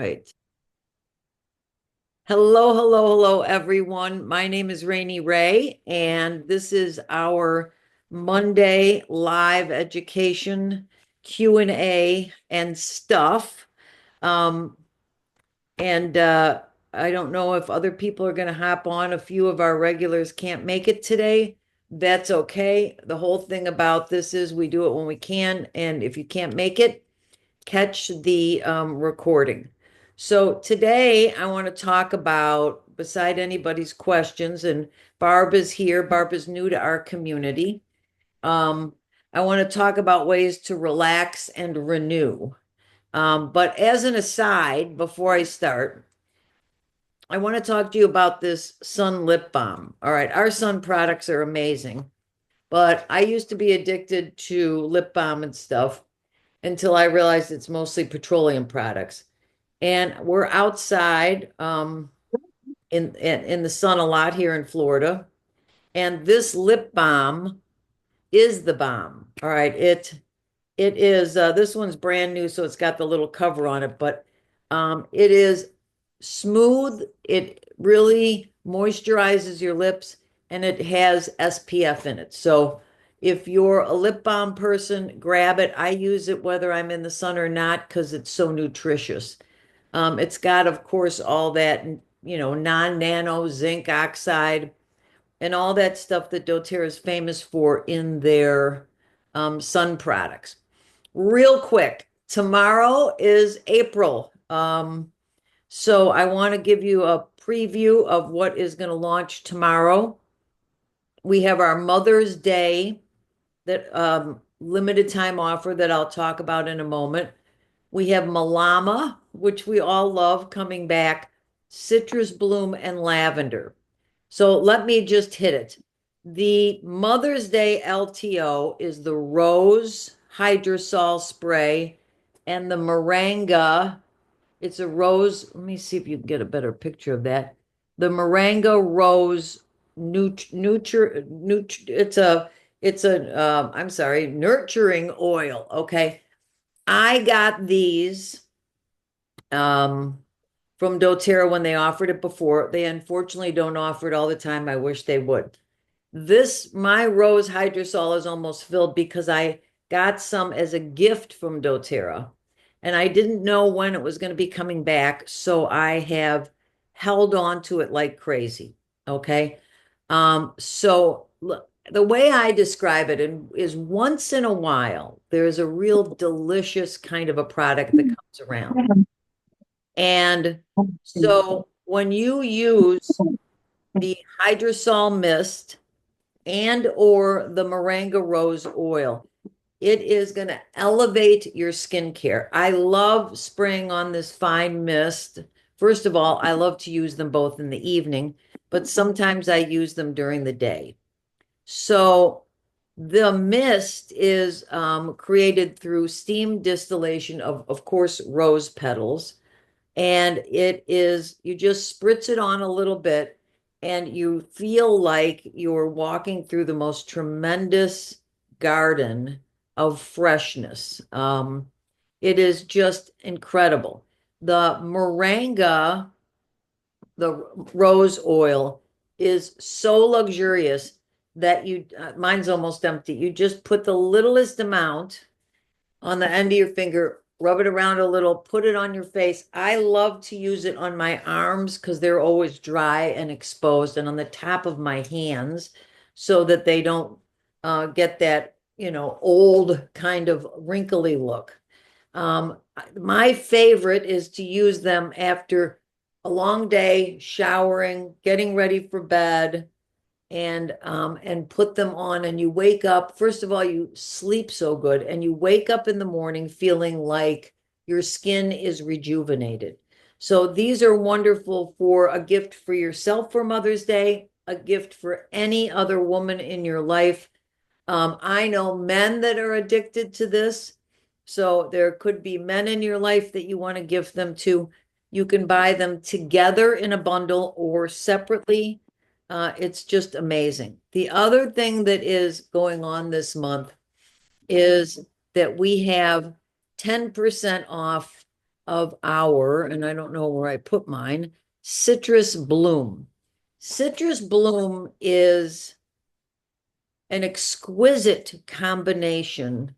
right. Hello, everyone. My name is Rainey Ray, and this is our Monday live education Q&A and stuff. Um, and I don't know if other people are going to hop on. A few of our regulars can't make it today. That's okay. The whole thing about this is we do it when we can, and if you can't make it, catch the recording. So today I want to talk about, beside anybody's questions, and Barb is here. Barb is new to our community. Um, I want to talk about ways to relax and renew. But as an aside, before I start, I want to talk to you about this Sun lip balm. All right, our Sun products are amazing, but I used to be addicted to lip balm and stuff until I realized it's mostly petroleum products. And we're outside in the sun a lot here in Florida. And this lip balm is the bomb. All right, it is this one's brand new, so it's got the little cover on it, but it is smooth. It really moisturizes your lips and it has SPF in it. So if you're a lip balm person, grab it. I use it whether I'm in the sun or not because it's so nutritious. It's got, of course, all that, non-nano zinc oxide and all that stuff that doTERRA is famous for in their sun products. Real quick, tomorrow is April. So I want to give you a preview of what is going to launch tomorrow. We have our Mother's Day that limited time offer that I'll talk about in a moment. We have Malama, which we all love, coming back, citrus bloom and lavender. So let me just hit it. The Mother's Day LTO is the rose hydrosol spray and the moringa. It's a rose. Let me see if you can get a better picture of that. The moringa rose it's a I'm sorry, nurturing oil. Okay. I got these um from doTERRA when they offered it before. They unfortunately don't offer it all the time. I wish they would. My rose hydrosol is almost filled because I got some as a gift from doTERRA and I didn't know when it was going to be coming back. So I have held on to it like crazy. Okay. So look, the way I describe it is once in a while, there's a real delicious kind of a product that comes around. And so when you use the hydrosol mist and or the moringa rose oil, it is going to elevate your skincare. I love spraying on this fine mist. First of all, I love to use them both in the evening, but sometimes I use them during the day. So the mist is created through steam distillation of course, rose petals. And it is, you just spritz it on a little bit and you feel like you're walking through the most tremendous garden of freshness. It is just incredible. The moringa, the rose oil, is so luxurious that mine's almost empty. You just put the littlest amount on the end of your finger, rub it around a little, put it on your face. I love to use it on my arms because they're always dry and exposed, and on the top of my hands so that they don't get that, old kind of wrinkly look. My favorite is to use them after a long day, showering, getting ready for bed, and put them on, and you wake up. First of all, you sleep so good and you wake up in the morning feeling like your skin is rejuvenated. So these are wonderful for a gift for yourself for Mother's Day, a gift for any other woman in your life. I know men that are addicted to this, so there could be men in your life that you want to gift them to. You can buy them together in a bundle or separately. It's just amazing. The other thing that is going on this month is that we have 10% off of our, and I don't know where I put mine, Citrus Bloom. Citrus Bloom is an exquisite combination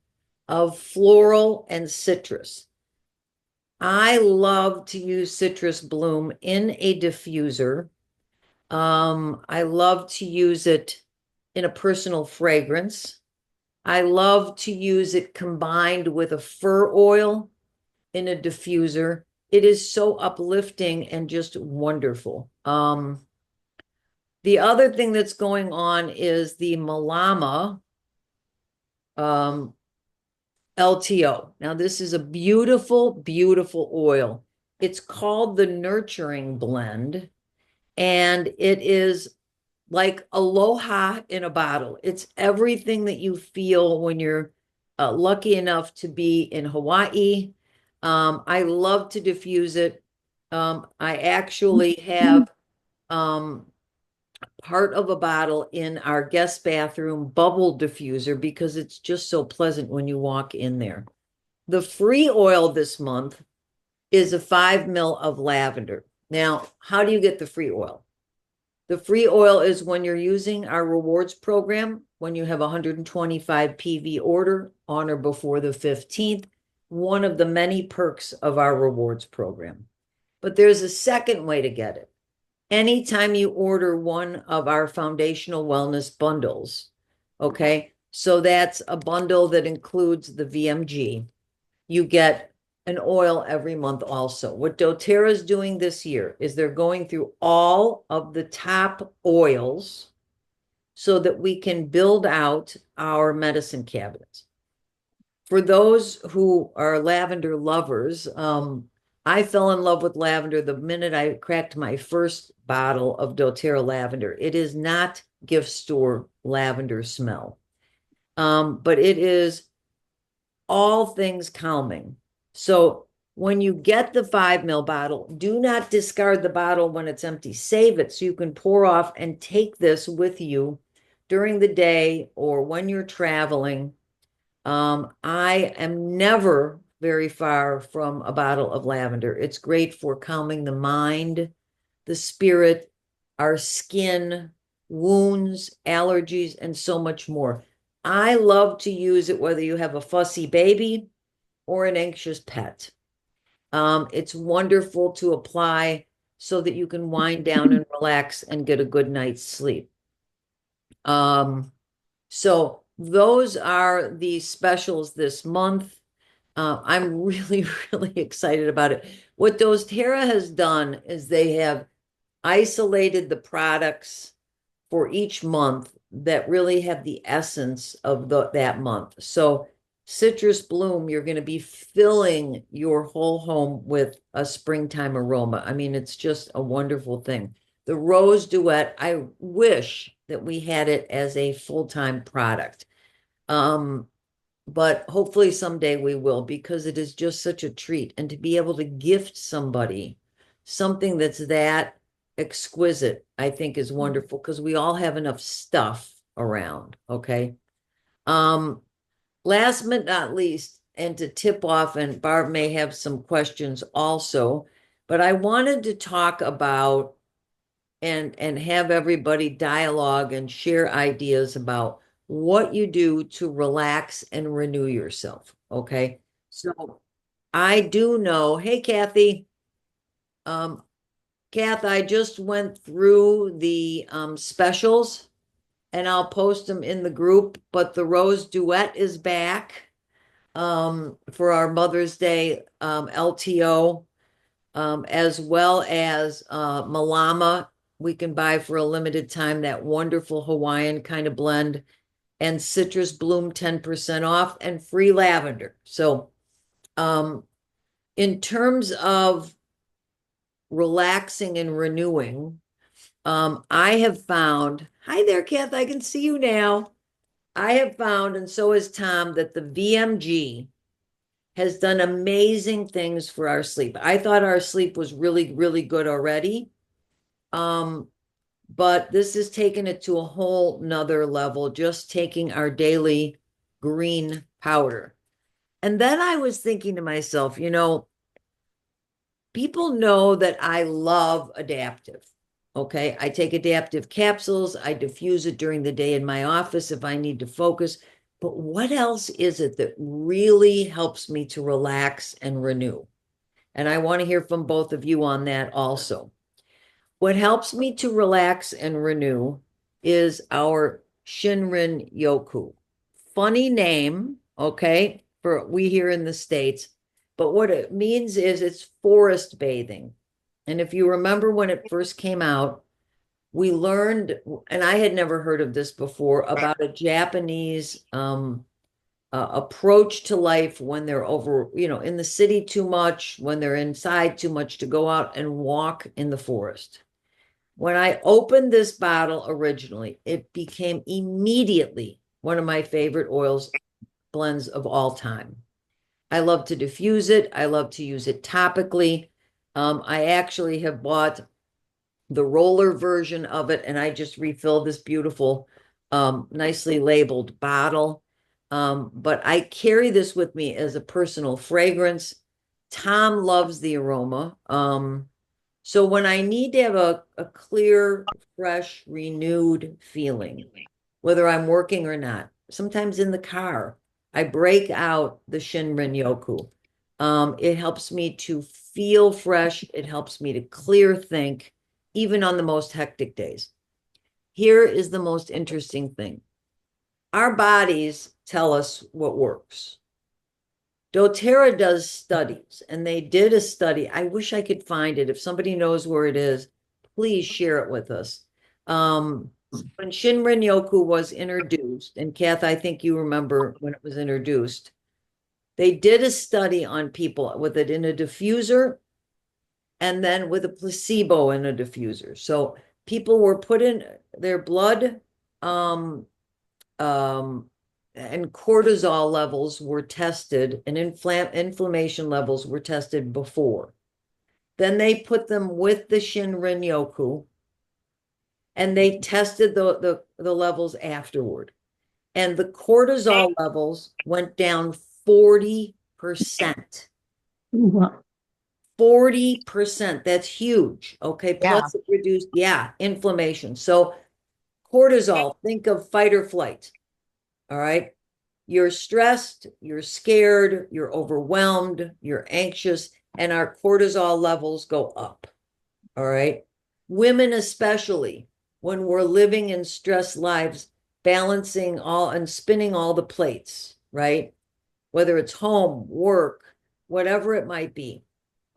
of floral and citrus. I love to use Citrus Bloom in a diffuser. I love to use it in a personal fragrance. I love to use it combined with a fir oil in a diffuser. It is so uplifting and just wonderful. The other thing that's going on is the Malama um, LTO. Now, this is a beautiful, beautiful oil. It's called the Nurturing Blend, and it is like aloha in a bottle. It's everything that you feel when you're lucky enough to be in Hawaii. I love to diffuse it. I actually have part of a bottle in our guest bathroom bubble diffuser because it's just so pleasant when you walk in there. The free oil this month is a 5 ml of lavender. Now, how do you get the free oil? The free oil is when you're using our rewards program, when you have 125 PV order on or before the 15th, one of the many perks of our rewards program. But there's a second way to get it. Anytime you order one of our foundational wellness bundles, okay? So that's a bundle that includes the VMG. You get an oil every month also. What doTERRA is doing this year is they're going through all of the top oils so that we can build out our medicine cabinets. For those who are lavender lovers, I fell in love with lavender the minute I cracked my first bottle of doTERRA lavender. It is not gift store lavender smell, but it is all things calming. So when you get the 5 ml bottle, do not discard the bottle when it's empty. Save it so you can pour off and take this with you during the day or when you're traveling. I am never very far from a bottle of lavender. It's great for calming the mind, the spirit, our skin, wounds, allergies, and so much more. I love to use it whether you have a fussy baby or an anxious pet. It's wonderful to apply so that you can wind down and relax and get a good night's sleep. So those are the specials this month. I'm really, really excited about it. What doTERRA has done is they have isolated the products for each month that really have the essence of that month. So Citrus Bloom, you're going to be filling your whole home with a springtime aroma. I mean, it's just a wonderful thing. The Rose Duet, I wish that we had it as a full-time product. But hopefully someday we will because it is just such a treat. And to be able to gift somebody something that's that exquisite, I think is wonderful because we all have enough stuff around, okay? Last but not least, and to tip off, and Barb may have some questions also, but I wanted to talk about and have everybody dialogue and share ideas about what you do to relax and renew yourself. Okay. So I do know, hey, Kathy. Kath, I just went through the specials and I'll post them in the group, but the Rose Duet is back for our Mother's Day LTO, as well as Malama. We can buy for a limited time that wonderful Hawaiian kind of blend, and Citrus Bloom 10% off, and free lavender. So in terms of relaxing and renewing, I have found, hi there, Kath, I can see you now. I have found, and so has Tom, that the VMG has done amazing things for our sleep. I thought our sleep was really, really good already. But this has taken it to a whole nother level, just taking our daily green powder. And then I was thinking to myself, people know that I love adaptive. Okay. I take adaptive capsules. I diffuse it during the day in my office if I need to focus. But what else is it that really helps me to relax and renew? And I want to hear from both of you on that also. What helps me to relax and renew is our Shinrin Yoku. Funny name, okay, for we here in the States, but what it means is it's forest bathing. And if you remember when it first came out, we learned, and I had never heard of this before, about a Japanese approach to life when they're over, in the city too much, when they're inside too much, to go out and walk in the forest. When I opened this bottle originally, it became immediately one of my favorite oils blends of all time. I love to diffuse it. I love to use it topically. I actually have bought the roller version of it, and I just refill this beautiful, nicely labeled bottle. But I carry this with me as a personal fragrance. Tom loves the aroma. So when I need to have a clear, fresh, renewed feeling, whether I'm working or not, sometimes in the car, I break out the Shinrin Yoku. It helps me to feel fresh. It helps me to clear think, even on the most hectic days. Here is the most interesting thing. Our bodies tell us what works. doTERRA does studies, and they did a study. I wish I could find it. If somebody knows where it is, please share it with us. When Shinrin Yoku was introduced, and Kath, I think you remember when it was introduced, they did a study on people with it in a diffuser and then with a placebo in a diffuser. So people were put in their blood, and cortisol levels were tested, and inflammation levels were tested before. Then they put them with the Shinrin Yoku, and they tested the levels afterward. And the cortisol levels went down 40%. 40%. That's huge. Okay. Yeah. Plus it reduced, yeah, inflammation. So cortisol, think of fight or flight. All right. You're stressed, you're scared, you're overwhelmed, you're anxious, and our cortisol levels go up. All right. Women, especially when we're living in stress lives, balancing all and spinning all the plates, right? Whether it's home, work, whatever it might be,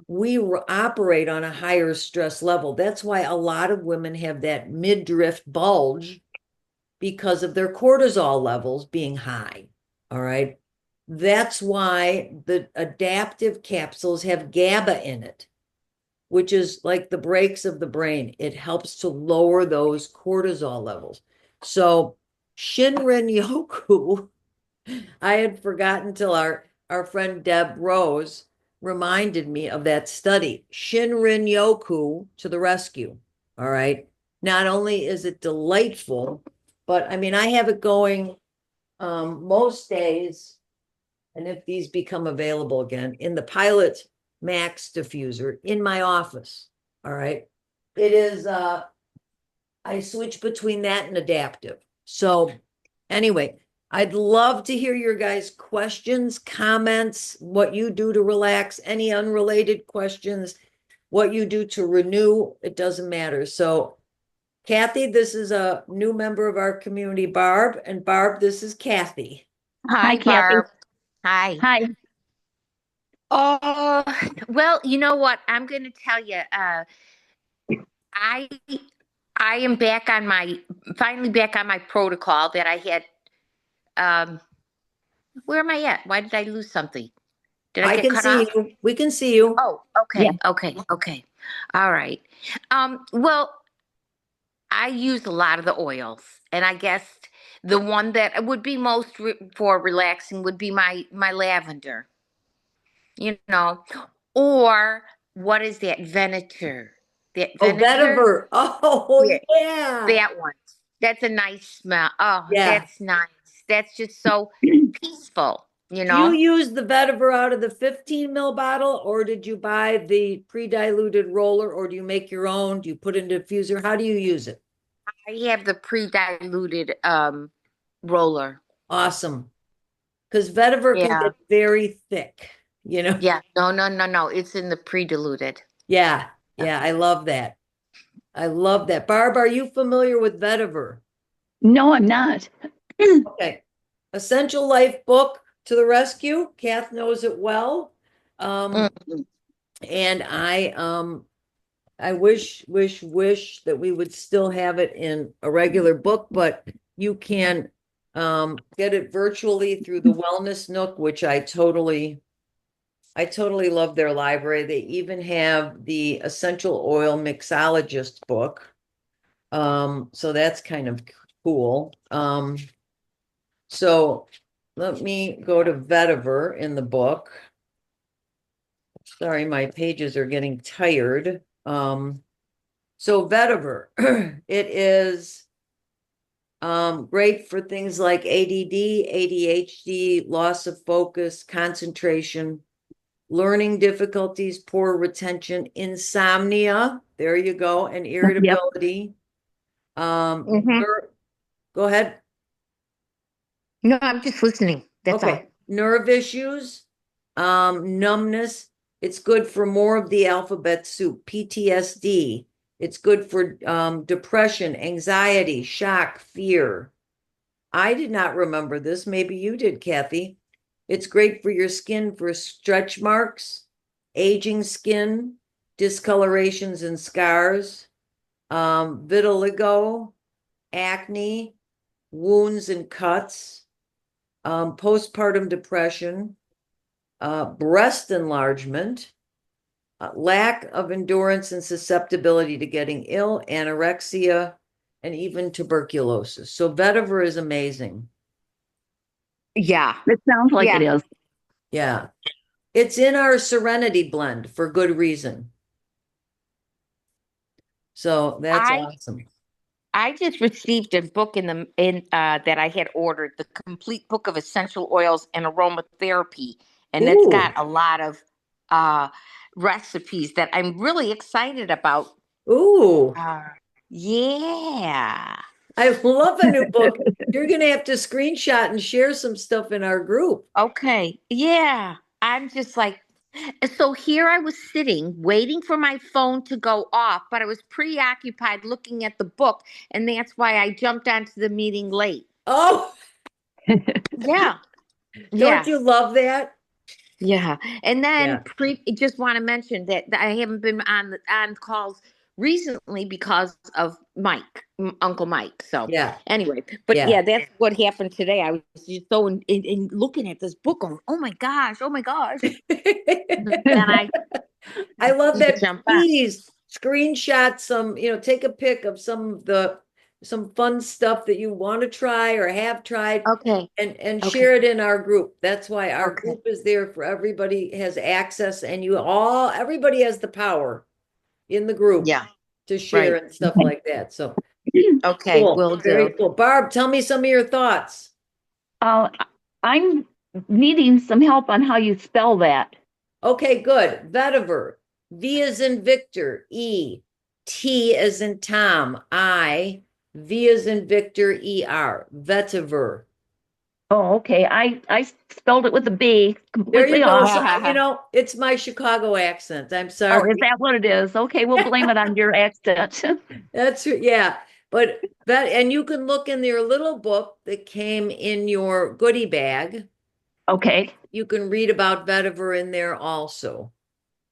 we operate on a higher stress level. That's why a lot of women have that midriff bulge because of their cortisol levels being high. All right. That's why the adaptive capsules have GABA in it, which is like the brakes of the brain. It helps to lower those cortisol levels. So Shinrin Yoku, I had forgotten till our friend Deb Rose reminded me of that study. Shinrin Yoku to the rescue. All right. Not only is it delightful, but I mean, I have it going most days, and if these become available again, in the Pilot Max diffuser in my office. All right. It is I switch between that and adaptive. So anyway, I'd love to hear your guys' questions, comments, what you do to relax, any unrelated questions, what you do to renew. It doesn't matter. So Kathy, this is a new member of our community, Barb, and Barb, this is Kathy. Hi, Hi, Kathy. Barb. Hi. Hi. Oh, well, you know what? I'm going to tell you. I I am back on my finally back on my protocol that I had. Um, where am I at? Why did I lose something? Did I I get can cut see off? you. We can see you. Oh, Yeah. okay. All right. Well, I use a lot of the oils, and I guess the one that would be most for relaxing would be my lavender. You know, or what is that Veneter? That Oh, Veneter? Vetiver. Oh, Yeah, yeah. that one. That's a nice smell. Oh, Yeah. that's nice. That's just so peaceful. you Do you know. use the vetiver out of the 15 ml bottle, or did you buy the pre-diluted roller, or do you make your own? Do you put it in a diffuser? How do you use it? I have the pre-diluted roller. Awesome. Because vetiver can Yeah. get very thick, you know? Yeah. No, no, no, no. It's in the pre-diluted. Yeah, Yeah. yeah, I love that. I love that. Barb, are you familiar with vetiver? No, I'm not. Okay. Essential Life book to the rescue. Kath knows it well. Um, Mhm. and I wish that we would still have it in a regular book, but you can get it virtually through the Wellness Nook, which I totally love their library. They even have the essential oil mixologist book. So that's kind of cool. So let me go to Vetiver in the book. Sorry, my pages are getting tired. So Vetiver, it is great for things like ADD, ADHD, loss of focus, concentration, learning difficulties, poor retention, insomnia. There you go, and Yep. irritability. Mhm. Go ahead. No, I'm just listening. That's all. Okay, nerve issues, numbness. It's good for more of the alphabet soup, PTSD. It's good for depression, anxiety, shock, fear. I did not remember this. Maybe you did, Kathy. It's great for your skin for stretch marks, aging skin, discolorations and scars, vitiligo, acne, wounds and cuts, postpartum depression, breast enlargement, lack of endurance and susceptibility to getting ill, anorexia, and even tuberculosis. So vetiver is amazing. Yeah. It sounds like it Yeah. is. Yeah. It's in our Serenity blend for good reason. So that's I awesome. I just received a book in that I had ordered, the complete book of essential oils and aromatherapy, and it's got Ooh, a lot of uh recipes that I'm really excited about. ooh. Uh, yeah. I love a new book. You're going to have to screenshot and share some stuff in our group. Okay. Yeah. I'm just like, so here I was sitting waiting for my phone to go off, but I was preoccupied looking at the book, and that's why I jumped onto the meeting late. Oh, Yeah. don't Yeah. you love that? Yeah. And then Yeah, just want to mention that I haven't been on calls recently because of Uncle Mike. So yeah, anyway, but yeah. yeah, that's what happened today. I was just so in looking at this book going, oh my gosh, oh my gosh. And I I love had to that. jump on. Please screenshot some, take a pic of some fun stuff that you want to try or have tried Okay. and Okay. share it in our group. That's why our Okay. group is there for everybody has access and everybody has the power in the group Yeah. to share Right. and stuff like that. So Okay. cool. Will Very do. cool. Barb, tell me some of your thoughts. Uh, I'm needing some help on how you spell that. Okay, good. Vetiver. V as in Victor. E. T as in Tom. I. V as in Victor. ER. Vetiver. Oh, okay. I spelled it with a B, There you completely go. off. So, it's my Chicago accent. I'm Oh, is sorry. that what it is? Okay, we'll blame it on your accent. Yeah. But and you can look in your little book that came in your goodie bag. Okay. You can read about vetiver in there also.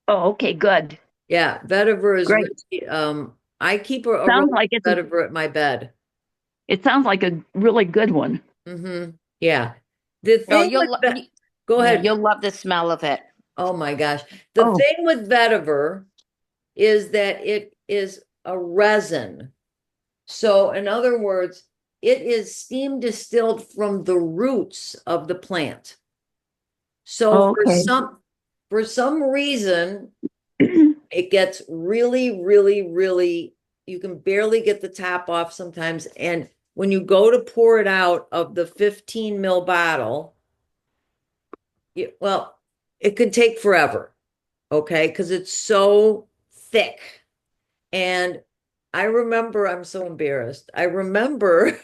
Oh, okay, good. Yeah, vetiver is Great. really, I keep a Sounds roll like of vetiver at my bed. it sounds like a really good one. Yeah. The Oh, thing with go yeah, ahead. you'll love the smell of it. Oh my gosh. The Oh, thing with vetiver is that it is a resin. So in other words, it is steam distilled from the roots of the plant. So okay. for some reason, it gets really, really, really, you can barely get the top off sometimes. And when you go to pour it out of the 15 ml bottle, well, it could take forever, okay? Because it's so thick. And I remember, I'm so embarrassed. I remember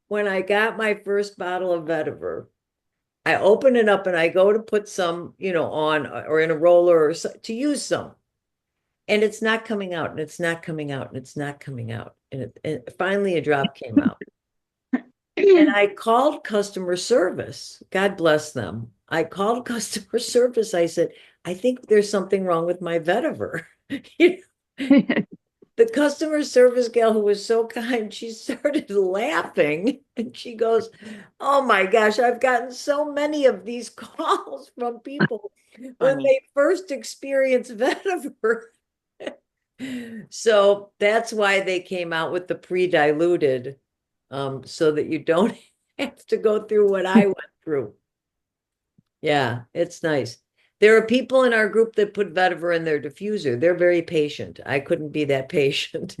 when I got my first bottle of vetiver, I open it up and I go to put some, on or in a roller or to use some. And it's not coming out, and it's not coming out, and it's not coming out. And finally a drop came out. And I called customer service. God bless them. I called customer service. I said, I think there's something wrong with my vetiver. You know, the customer service gal who was so kind, she started laughing and she goes, oh my gosh, I've gotten so many of these calls from people when Funny. they first experience vetiver. So that's why they came out with the pre-diluted, so that you don't have to go through what I went through. Yeah, it's nice. There are people in our group that put vetiver in their diffuser. They're very patient. I couldn't be that patient.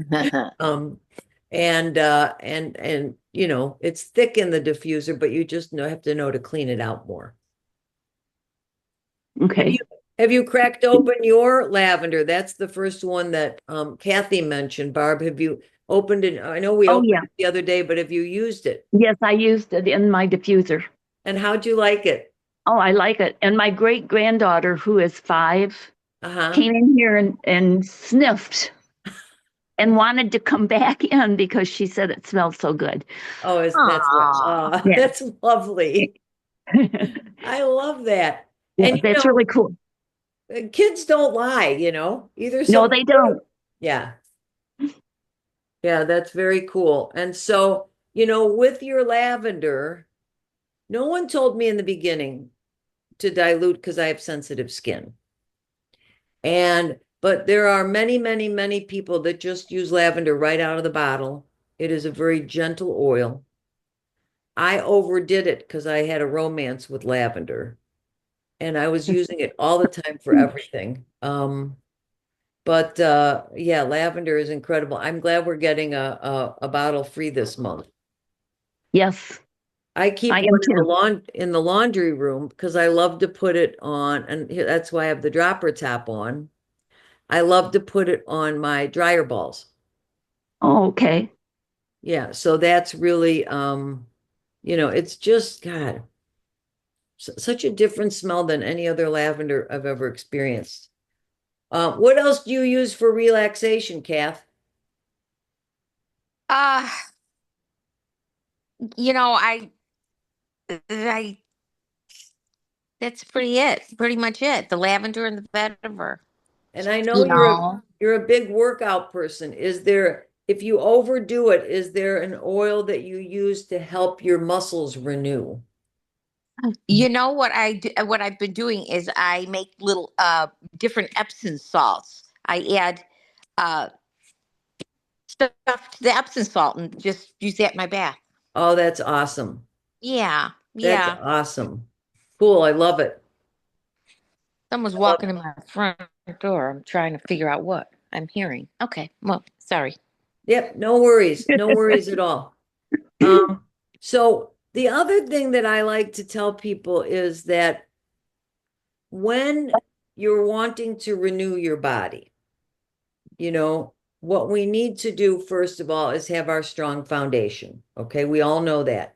Um, and it's thick in the diffuser, but you just have to know to clean it out more. Have you Okay. have you cracked open your lavender? That's the first one that Kathy mentioned. Barb, have you opened it? I know we Oh, opened yeah. it the other day, but have you used it? Yes, I used it in my diffuser. And how'd you like it? Oh, I like it. And my great granddaughter, who is 5, Uh-huh. came in here and sniffed and wanted to come back in because she said it smelled so good. Oh, Aw. Yeah. that's lovely. I love that. Yeah, And that's really cool. kids don't lie, either No, something they good don't. yeah. Yeah, that's very cool. And so, with your lavender, no one told me in the beginning to dilute because I have sensitive skin. But there are many, many, many people that just use lavender right out of the bottle. It is a very gentle oil. I overdid it because I had a romance with lavender and I was using it all the time for everything. But yeah, lavender is incredible. I'm glad we're getting a bottle free this month. Yes, I I keep am one in the too. laundry room because I love to put it on, and that's why I have the dropper top on. I love to put it on my dryer balls. Oh, okay. Yeah, so that's really it's just God, such a different smell than any other lavender I've ever experienced. What else do you use for relaxation, Kath? Uh, you know, I that's pretty much it. The lavender and the vetiver. And I know You you're a know. you're a big workout person. If you overdo it, is there an oil that you use to help your muscles renew? You know what what I've been doing is I make little different Epsom salts. I add uh stuff to the Epsom salt and just use that in my bath. Oh, that's awesome. Yeah, That's yeah. awesome. Cool. I love it. Someone's I love walking in my front door. I'm trying to figure out what I'm hearing. Okay, well, sorry. Yep, no worries. No worries at all. Um, so the other thing that I like to tell people is that when you're wanting to renew your body, what we need to do first of all is have our strong foundation. Okay, we all know that.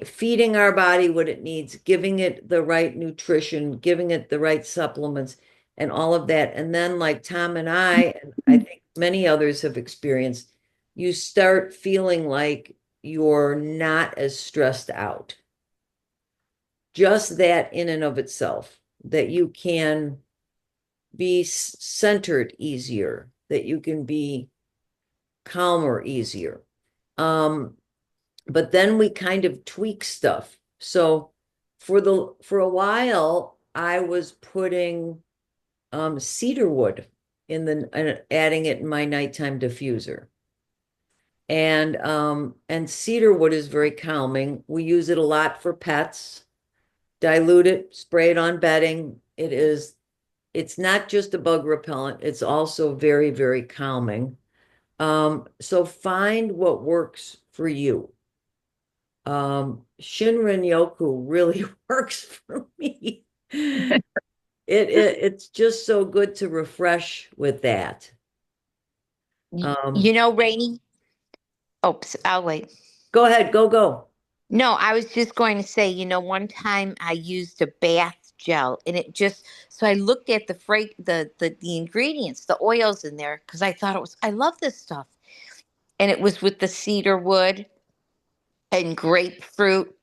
Feeding our body what it needs, giving it the right nutrition, giving it the right supplements, and all of that. And then, like Tom and I think many others have experienced, you start feeling like you're not as stressed out. Just that in and of itself, that you can be centered easier, that you can be calmer easier. Um, but then we kind of tweak stuff. So for a while, I was putting cedar wood and adding it in my nighttime diffuser. And cedar wood is very calming. We use it a lot for pets. Dilute it, spray it on bedding. It's not just a bug repellent, it's also very, very calming. So find what works for you. Shinrin Yoku really works for me. It's just so good to refresh with that. You know, Rainey. Oops, I'll wait. Go ahead, go. No, I was just going to say, one time I used a bath gel and it just so I looked at the ingredients, the oils in there, because I love this stuff. And it was with the cedar wood and grapefruit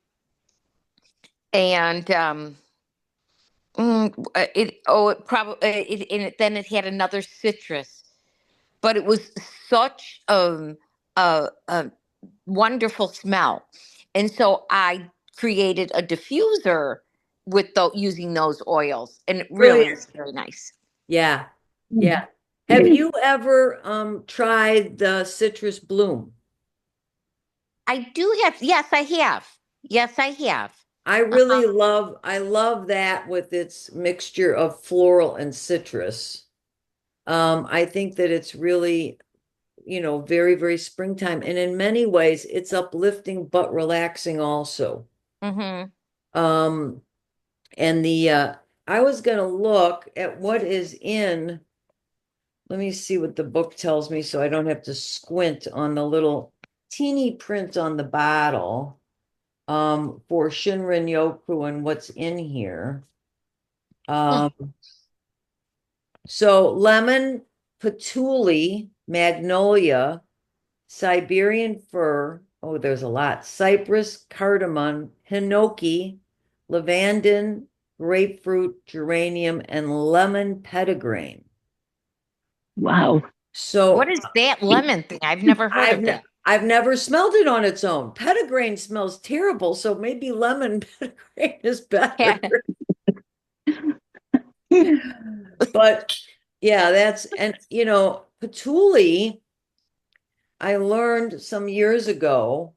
and it probably then it had another citrus, but it was such a wonderful smell. And so I created a diffuser with using those oils, and it really Brilliant. is very nice. Yeah. Yeah. Have you ever tried the citrus bloom? I do have, yes, I have. Yes, I have. I love that with its mixture of floral and citrus. I think that it's really, very, very springtime. And in many ways, it's uplifting but relaxing also. Mm-hmm. Um, and I was gonna look at what is in, let me see what the book tells me so I don't have to squint on the little teeny print on the bottle for Shinrin Yoku and what's in here. Um, so lemon, patchouli, magnolia, Siberian fir. Oh, there's a lot. Cypress, cardamom, hinoki, lavandin, grapefruit, geranium, and lemon petitgrain. Wow. What So is that lemon thing? I've never heard I've of ne that. I've never smelled it on its own. Petitgrain smells terrible, so maybe lemon petitgrain is better. But yeah, patchouli, I learned some years ago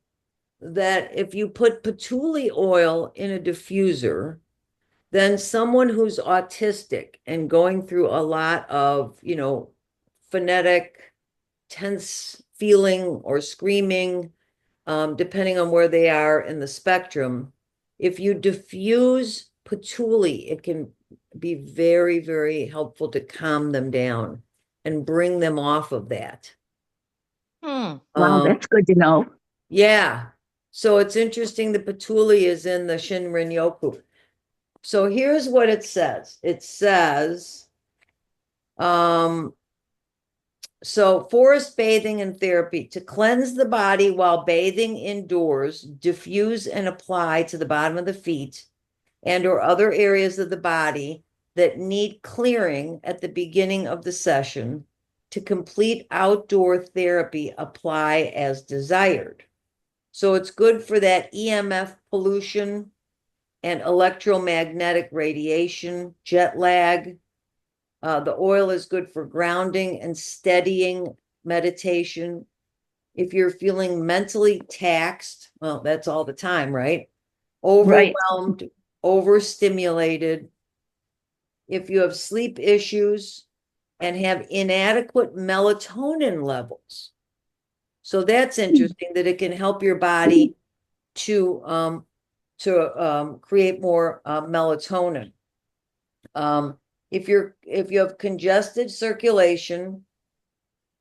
that if you put patchouli oil in a diffuser, then someone who's autistic and going through a lot of, phonetic, tense feeling or screaming, depending on where they are in the spectrum, if you diffuse patchouli, it can be very, very helpful to calm them down and bring them off of that. Hmm. Wow, Um, that's good to know. yeah. So it's interesting the patchouli is in the Shinrin Yoku. So here's what it says. It says, um, so forest bathing and therapy to cleanse the body while bathing indoors, diffuse and apply to the bottom of the feet and or other areas of the body that need clearing at the beginning of the session. To complete outdoor therapy, apply as desired. So it's good for that EMF pollution and electromagnetic radiation, jet lag. The oil is good for grounding and steadying meditation. If you're feeling mentally taxed, well, that's all the time, right? Right. Overwhelmed, overstimulated. If you have sleep issues and have inadequate melatonin levels. So that's interesting that it can help your body to create more melatonin. Um, if you have congested circulation,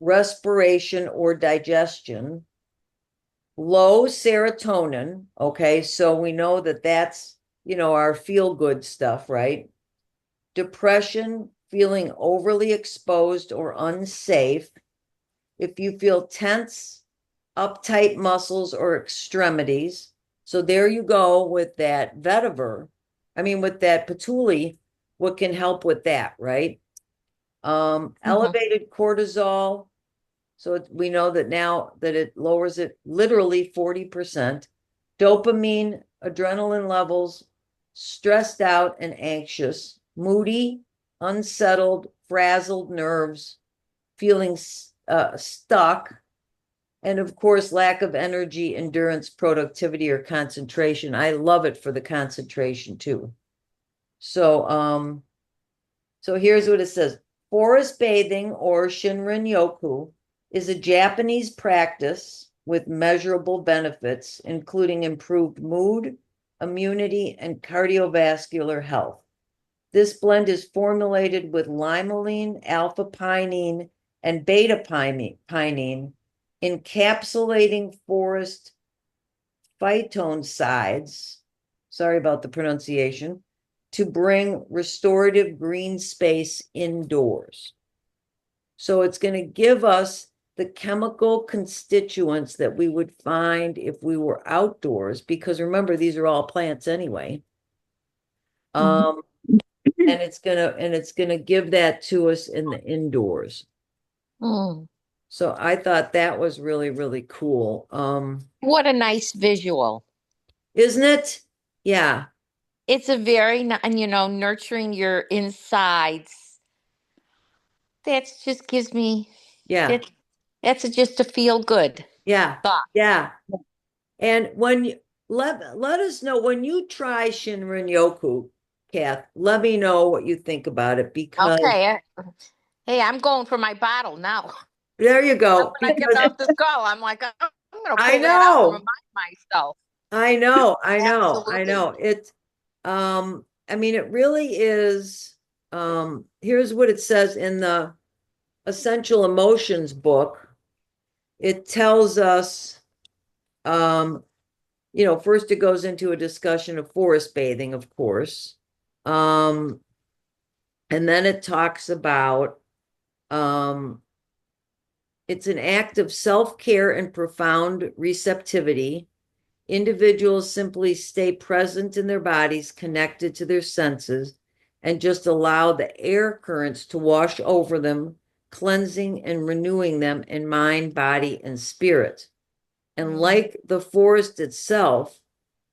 respiration, or digestion, low serotonin, okay, so we know that that's our feel good stuff, right? Depression, feeling overly exposed or unsafe. If you feel tense, uptight muscles or extremities. So there you go with that vetiver. I mean, with that patchouli, what can help with that, right? Mhm. Elevated cortisol. So we know that now that it lowers it literally 40%. Dopamine, adrenaline levels, stressed out and anxious, moody, unsettled, frazzled nerves, feeling stuck, and of course, lack of energy, endurance, productivity, or concentration. I love it for the concentration too. So here's what it says. Forest bathing or Shinrin Yoku is a Japanese practice with measurable benefits, including improved mood, immunity, and cardiovascular health. This blend is formulated with limonene, alpha-pinene, and beta-pinene, encapsulating forest phytoncides, sorry about the pronunciation, to bring restorative green space indoors. So it's going to give us the chemical constituents that we would find if we were outdoors, because remember, these are all plants anyway. And it's gonna give that to us in the indoors. Mm. So I thought that was really, really cool. What a nice visual. Isn't it? Yeah, It's a very, and nurturing your insides. That just gives me, yeah, that's just a feel good yeah, thought. yeah. And when you let us know when you try Shinrin Yoku, Kath, let me know what you think about it because Okay. Hey, I'm going for my bottle now. there you go. When I get Because off this call, I'm like, oh, I'm going to I pull that out and know, remind myself. I know, I know, I Absolutely. know. I mean, it really is. Here's what it says in the Essential Emotions book. It tells us, first it goes into a discussion of forest bathing, of course. And then it talks about it's an act of self-care and profound receptivity. Individuals simply stay present in their bodies, connected to their senses, and just allow the air currents to wash over them, cleansing and renewing them in mind, body, and spirit. And like the forest itself,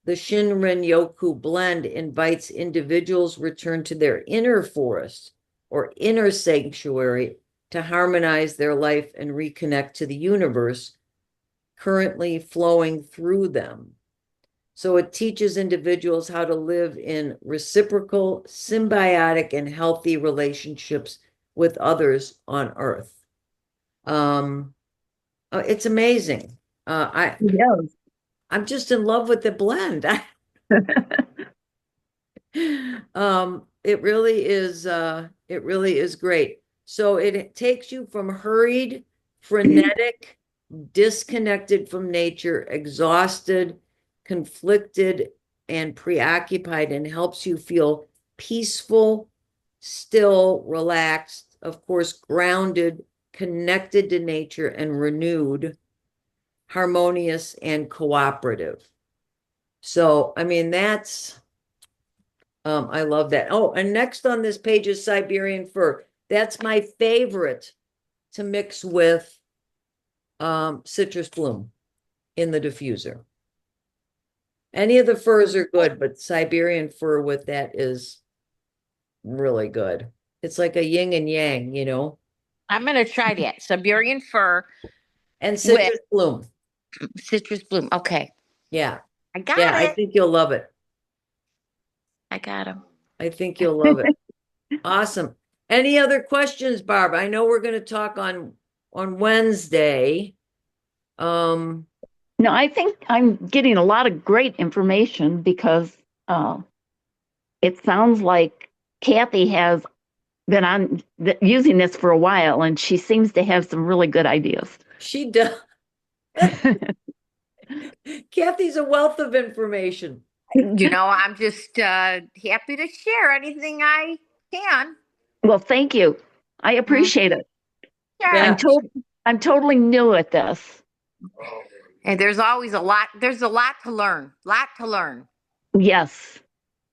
the Shinrin Yoku blend invites individuals return to their inner forest or inner sanctuary to harmonize their life and reconnect to the universe currently flowing through them. So it teaches individuals how to live in reciprocal, symbiotic, and healthy relationships with others on Earth. It's amazing. Yes. I'm just in love with the blend. It really is great. So it takes you from hurried, frenetic, disconnected from nature, exhausted, conflicted, and preoccupied, and helps you feel peaceful, still, relaxed, of course, grounded, connected to nature, and renewed, harmonious, and cooperative. So, I mean, I love that. Oh, and next on this page is Siberian fir. That's my favorite to mix with citrus bloom in the diffuser. Any of the furs are good, but Siberian fir with that is really good. It's like a yin and yang, I'm going to try that. Siberian fir and with citrus bloom. citrus bloom. Okay. Yeah. I got Yeah, I it. think you'll love it. I got him. I think you'll love it. Awesome. Any other questions, Barb? I know we're going to talk on Wednesday. No, I think I'm getting a lot of great information because it sounds like Kathy has been using this for a while, and she seems to have some really good ideas. She does. Kathy's a wealth of information. I'm just happy to share anything I can. Well, thank you. I appreciate Mhm. it. Yeah. Yeah. I'm totally new at this. And there's always a lot. There's a lot to learn. Lot to learn. Yes.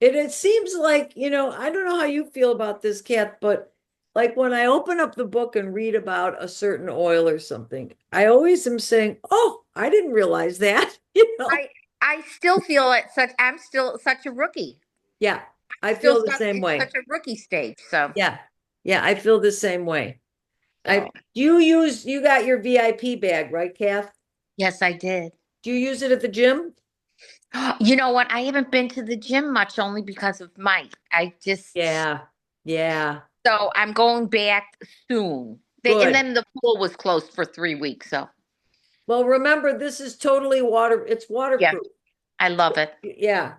It seems like, I don't know how you feel about this, Kath, but like when I open up the book and read about a certain oil or something, I always am saying, oh, I didn't realize that, I I still feel it such. I'm still such a rookie. Yeah, I Still feel the stuck same in way. such a rookie stage. So. Yeah. Yeah, I feel the same way. So. You got your VIP bag, right, Kath? Yes, I did. Do you use it at the gym? You know what? I haven't been to the gym much only because of Mike. I just Yeah. Yeah. so I'm going back soon. And Good. then the pool was closed for 3 weeks. So Well, remember, this is totally it's yeah, waterproof. I love it. Yeah.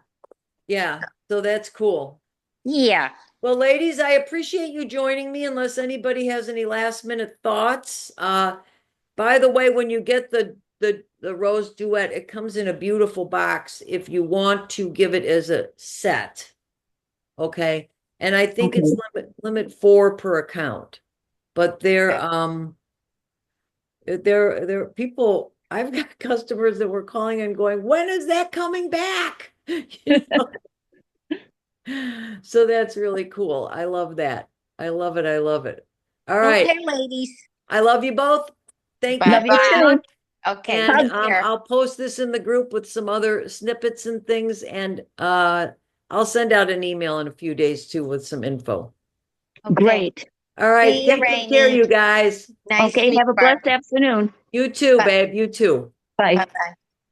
Yeah. So that's cool. Yeah. Well, ladies, I appreciate you joining me unless anybody has any last minute thoughts. By the way, when you get the Rose Duet, it comes in a beautiful box if you want to give it as a set. Okay. And I think it's Okay. limit 4 per account. But they're people, I've got customers that were calling and going, when is that coming back? You know? So that's really cool. I love that. I love it. I love it. All right. Okay, ladies. I love you both. Thank you Love you very Bye-bye. too. much. Okay, And Hug. take care. I'll post this in the group with some other snippets and things. And I'll send out an email in a few days too with some info. Okay. Great. All right. See you, Take good care, Rainey. you guys. Nice to Okay, meet have a you, blessed Barbara. afternoon. You too, Bye. babe. You too. Bye. Bye-bye.